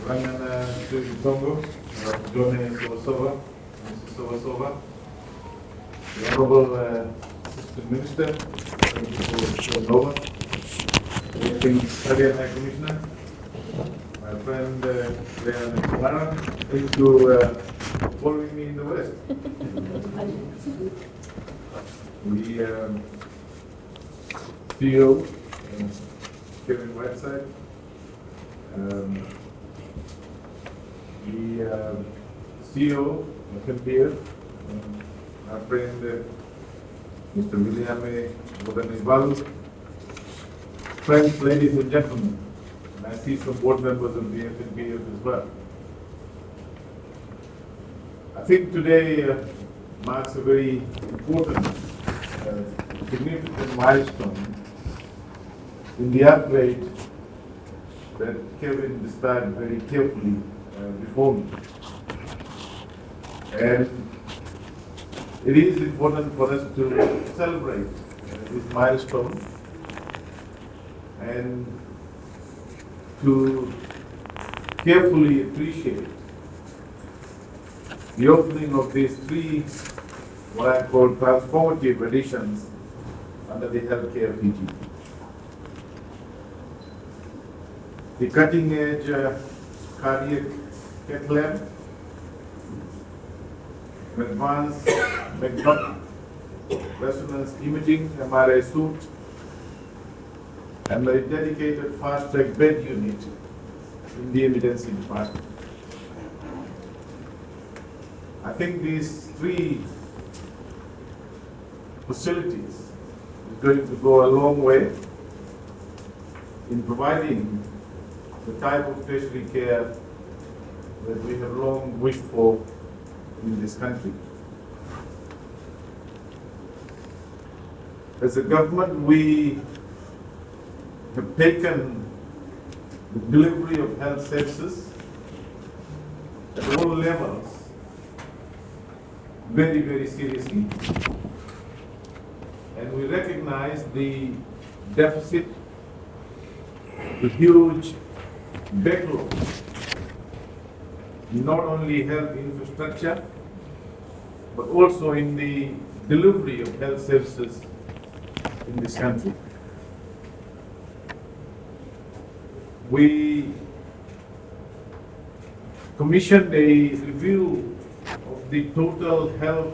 Rangana Congo, Jone Sovasova, Mrs. Sovasova, the Honorable Assistant Minister, thank you for Nova, the Acting High Commissioner, my friend Leon Kumara, thank you for following me in the West. The CEO, Kevin Whiteside, the CEO, Mr. our friend Mr. William Bodanizbalu, friends, ladies and gentlemen, and I see some board members of the FNB as well. I think today marks a very important, significant milestone in the upgrade that Kevin described very carefully before me. And it is important for us to celebrate this milestone and to carefully appreciate the opening of these three, what I call transformative additions under the healthcare PG. The cutting edge cardiac cath lab, advanced magnetic resonance imaging MRI suite, and a dedicated fast track bed unit in the emergency department. I think these three facilities is going to go a long way in providing the type of tertiary care that we have long wished for in this country. As a government, we have taken the delivery of health services at all levels very, very seriously. And we recognize the deficit, the huge backlog, not only health infrastructure, but also in the delivery of health services in this country. We commissioned a review of the total health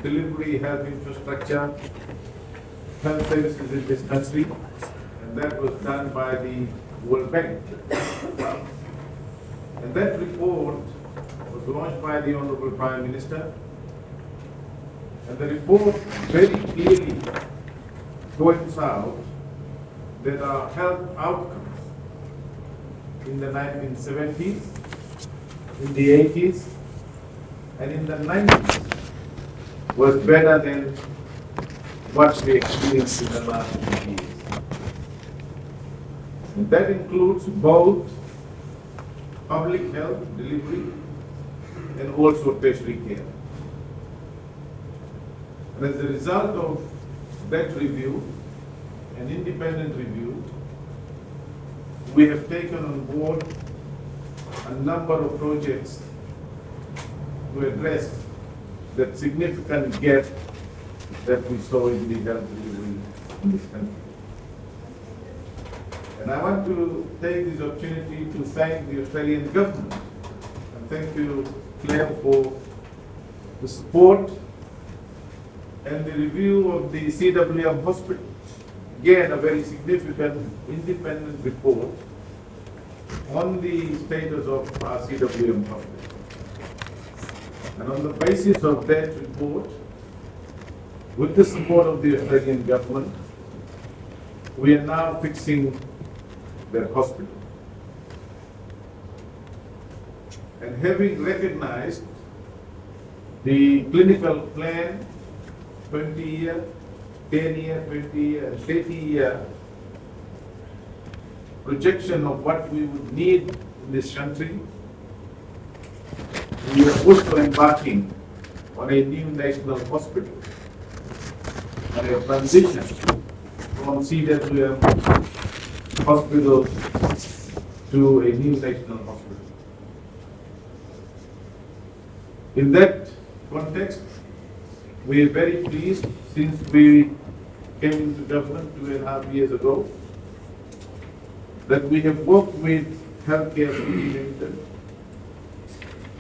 delivery, health infrastructure, health services in this country, and that was done by the World Bank. And that report was launched by the Honorable Prime Minister, and the report very clearly points out that our health outcomes in the 1970s, in the 80s, and in the 90s was better than what we experienced in the last 50 years. And that includes both public health delivery and also tertiary care. And as a result of that review, an independent review, we have taken on board a number of projects to address that significant gap that we saw in the health delivery in this country. And I want to take this opportunity to thank the Australian government, and thank you, Claire, for the support and the review of the CWM hospital. Again, a very significant independent report on the status of our CWM hospital. And on the basis of that report, with the support of the Australian government, we are now fixing their hospital. And having recognized the clinical plan, 20-year, 10-year, 20-year, and 30-year projection of what we would need in this country, we are also embarking on a new national hospital, and a transition from CWM hospitals to a new national hospital. In that context, we are very pleased since we came into government 2.5 years ago that we have worked with healthcare limited,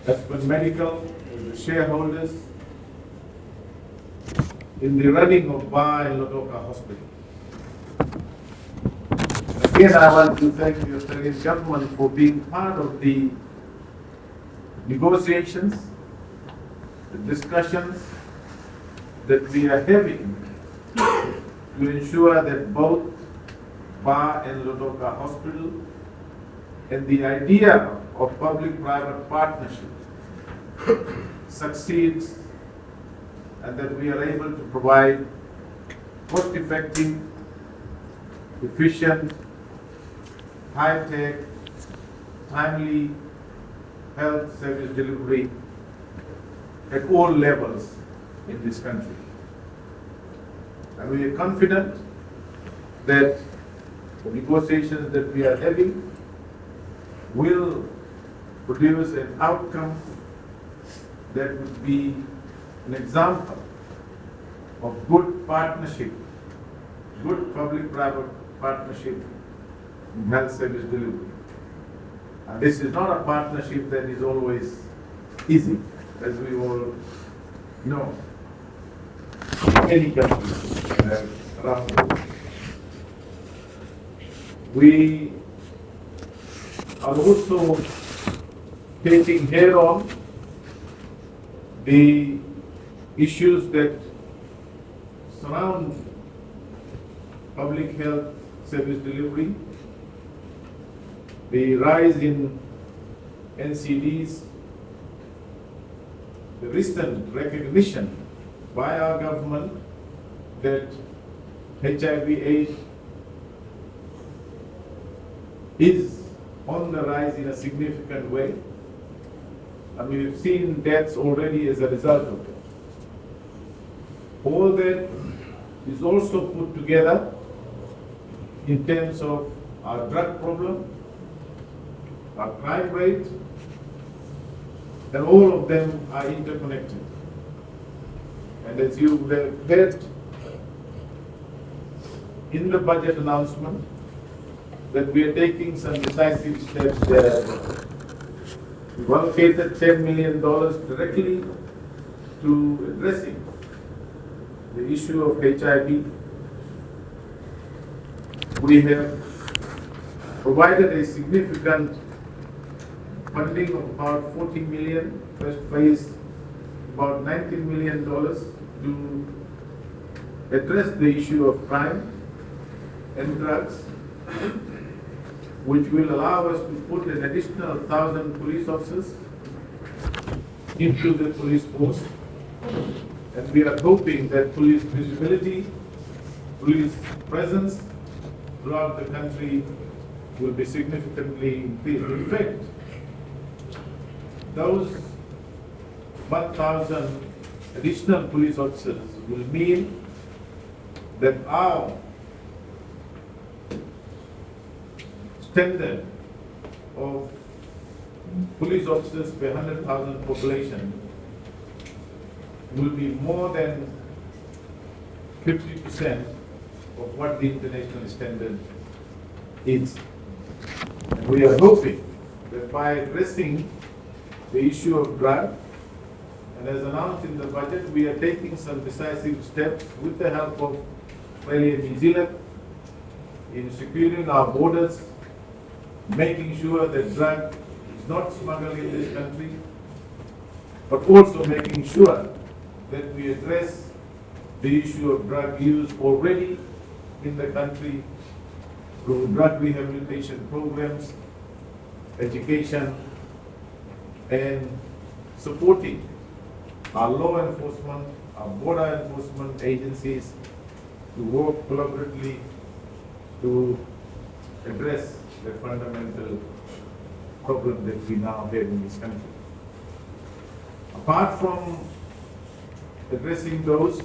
Aspen Medical, with the shareholders in the running of Bar and Lautoka Hospital. Again, I want to thank the Australian government for being part of the negotiations, the discussions that we are having to ensure that both Bar and Lautoka Hospital and the idea of public-private partnership succeeds and that we are able to provide cost-effective, efficient, high-tech, timely health service delivery at all levels in this country. And we are confident that the negotiations that we are having will produce an outcome that would be an example of good partnership, good public-private partnership in health service delivery. And this is not a partnership that is always easy, as we all know. Many countries around the world. We are also taking head on the issues that surround public health service delivery, the rise in NCDs, the recent recognition by our government that HIV/AIDS is on the rise in a significant way, and we have seen deaths already as a result of it. All that is also put together in terms of our drug problem, our crime rate, and all of them are interconnected. And as you have heard in the budget announcement, that we are taking some decisive steps there. We've allocated $10 million directly to addressing the issue of HIV. We have provided a significant funding of about $40 million, first phase about $19 million to address the issue of crime and drugs, which will allow us to put an additional 1,000 police officers into the police force. And we are hoping that police visibility, police presence throughout the country will be significantly increased. In fact, those 1,000 additional police officers will mean that our standard of police officers per 100,000 population will be more than 50% of what the international standard is. And we are hoping that by addressing the issue of drug, and as announced in the budget, we are taking some decisive steps with the help of Australia and New Zealand in securing our borders, making sure that drug is not smuggled in this country, but also making sure that we address the issue of drug use already in the country through drug rehabilitation programs, education, and supporting our law enforcement, our border enforcement agencies to work collaboratively to address the fundamental problem that we now have in this country. Apart from addressing those,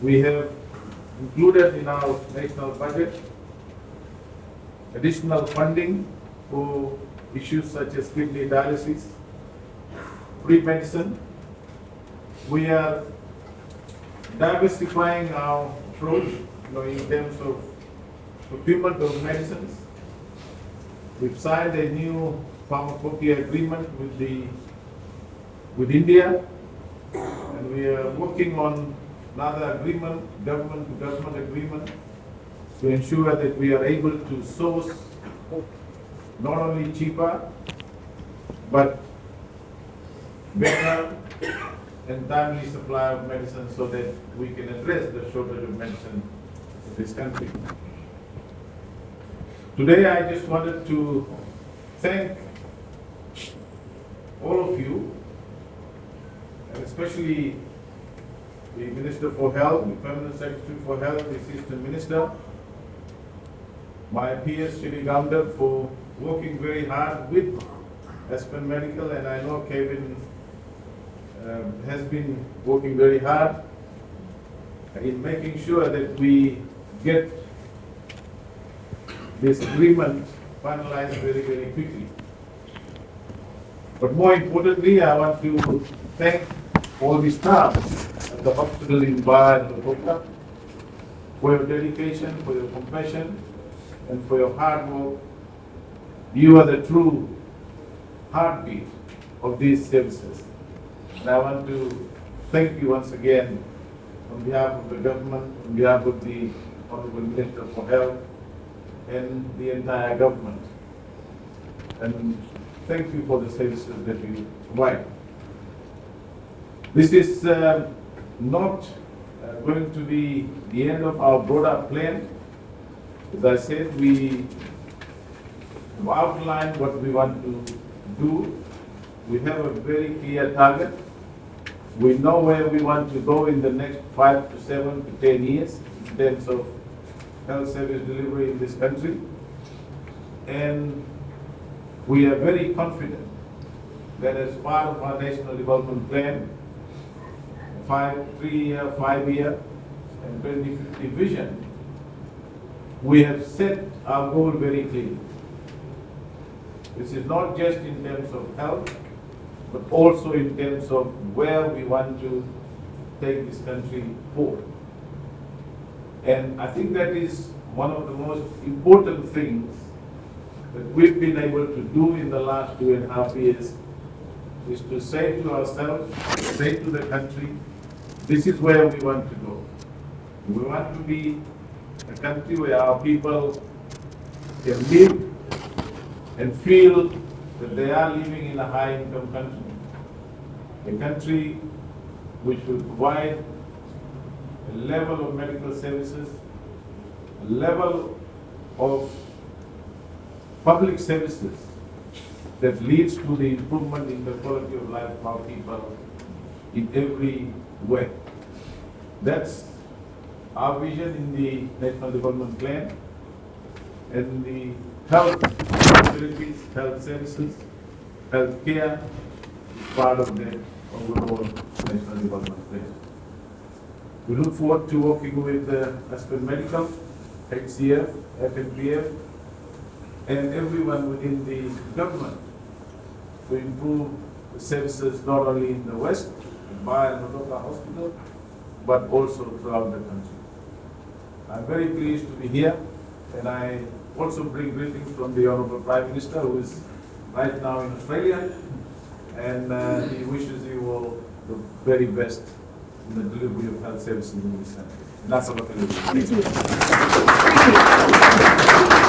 we have included in our national budget additional funding for issues such as kidney dialysis, free medicine. We are diversifying our approach, in terms of procurement of medicines. We've signed a new pharmacopoeia agreement with India, and we are working on another agreement, government-to-government agreement, to ensure that we are able to source not only cheaper, but better and timely supply of medicine so that we can address the shortage of medicine in this country. Today I just wanted to thank all of you, and especially the Minister for Health, the Permanent Secretary for Health, the Assistant Minister, my peers, Shri Gamdar, for working very hard with Aspen Medical, and I know Kevin has been working very hard in making sure that we get this agreement finalized very, very quickly. But more importantly, I want to thank all the staff at the hospital in Biman and Lautoka for your dedication, for your compassion, and for your hard work. You are the true heartbeat of these services. And I want to thank you once again on behalf of the government, on behalf of the Honorable Minister for Health and the entire government. And thank you for the services that you provide. This is not going to be the end of our broader plan. As I said, we have outlined what we want to do. We have a very clear target. We know where we want to go in the next 5 to 7 to 10 years in terms of health service delivery in this country. And we are very confident that as part of our National Development Plan, 3-year, 5-year, and 2050 vision, we have set our goal very clearly. This is not just in terms of health, but also in terms of where we want to take this country forward. And I think that is one of the most important things that we've been able to do in the last 2.5 years, is to say to ourselves, say to the country, this is where we want to go. We want to be a country where our people can live and feel that they are living in a high-income country. A country which will provide a level of medical services, a level of public services that leads to the improvement in the quality of life of our people in every way. That's our vision in the National Development Plan, and the health facilities, health services, health care is part of the overall National Development Plan. We look forward to working with Aspen Medical, HCF, FNPF, and everyone within the government to improve the services not only in the West, in Biman and Lautoka Hospital, but also throughout the country. I'm very pleased to be here, and I also bring greetings from the Honorable Prime Minister, who is right now in Australia, and he wishes you all the very best in the delivery of health services in this country. And that's all I can do. Thank you.